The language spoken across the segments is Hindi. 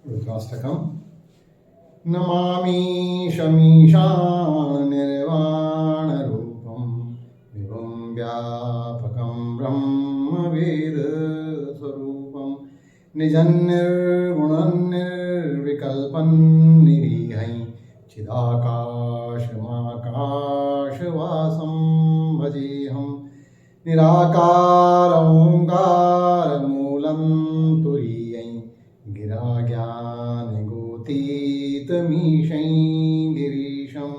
रुद्राष्टकम् नमामि शमीशान निर्वाणरूपं विभुं व्यापकं ब्रह्मवेदस्वरूपं निजन्निर्गुणन्निर्विकल्पं निरीहं चिदाकाशमाकाशवासं भजेऽहं निराकारमोङ्कारमूलं तुरीयं गिराज्ञानगोतीतमीशं गिरीशं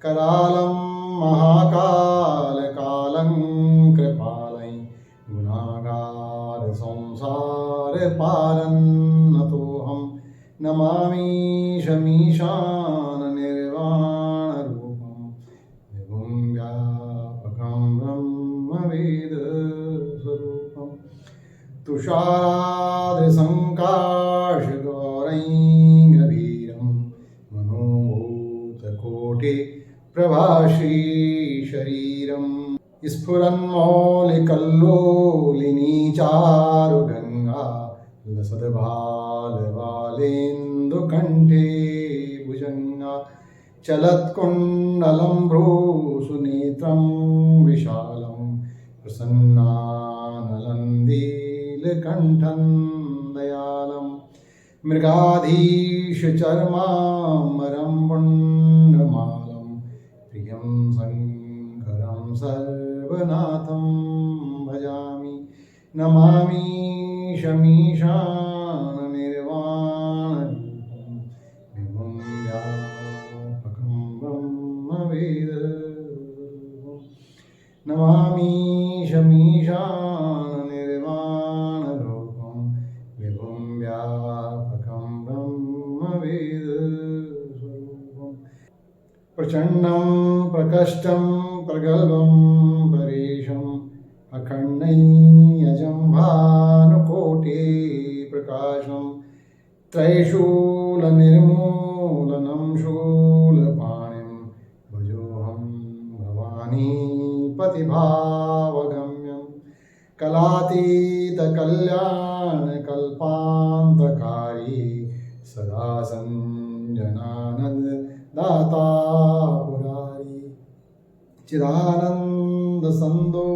करालं महाकालकालं कृपालं गुणागारसंसारपारन्नतोऽहं नमामि शमीशाननिर्वाणरूपं विभुं व्यापकं ब्रह्मवेदस्वरूपं तुषाराद्रिसङ्काशगौरैर्गभीरं मनोभूतकोटिप्रभाश्रीशरीरं स्फुरन्मौलिकल्लोलिनी चारुगङ्गा लसद्बालबालेन्दुकण्ठे भुजङ्गा चलत्कुण्डलं भ्रूसुनेत्रं विशालं प्रसन्नानलन्दीलकण्ठं दयालं मृगाधीशचर्माम्बरं पुण्डमालं प्रियं शङ्करं सर्वनाथं भजामि नमामि शमीशाननिर्वाणरूपं विभुं व्यापकं ब्रह्मवेदस्वरूपं नमामि शमीशाननिर्वाणरूपं विभुं व्यापकं ब्रह्मवेदस्वरूपं प्रचण्डं प्रकष्टं प्रगल्भं परेशम् अखण्डयजं भानुकोटिप्रकाशं त्रैशूलनिर्मूलनं शूलपाणिं भजोऽहं भवानीपतिभावगम्यं कलातीतकल्याणकल्पान्तकारी सदा सञ्जनानन्ददाता पुरारी चिदानन्दसन्दो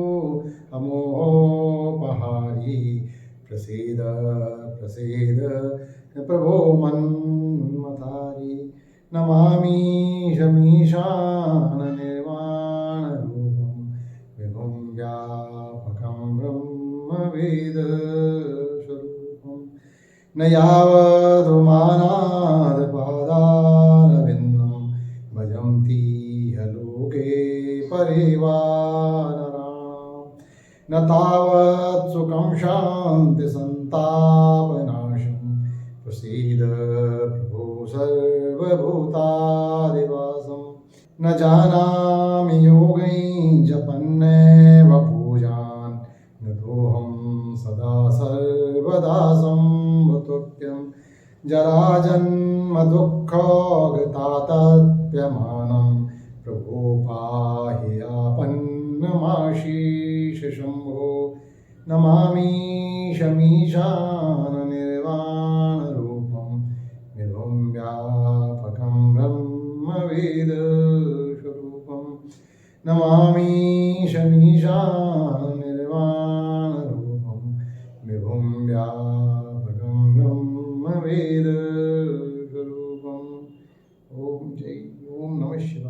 अमोपहारी प्रसीद प्रसीद प्रभो मन्मथारी नमामि शमीशाननिर्वाणरूपं विभुं व्यापकं ब्रह्मवेदस्वरूपं न यावदुमानादपादारविन्दं भजन्ति लोके परिवारणां न तावत् सुखं शान्तिसन्तापनाशं प्रसीद प्रभो सर्वभूतादिवासं न जानामि योगैः जपन्नेव पूजान् न तोऽहं सदा सर्वदा संभुतुभ्यं जराजन्मदुःखगतातप्यमानं प्रभो पाहि आपन्नमाशीष शम्भो नमामि शमीशाननिर्वाणरूपं विभुं व्यापकं ब्रह्मवेदस्वरूपं नमामि शमीशाननिर्वाणरूपं विभुं व्यापकं ब्रह्मवेदस्वरूपम् ओम जय ओम नमः शिवाय।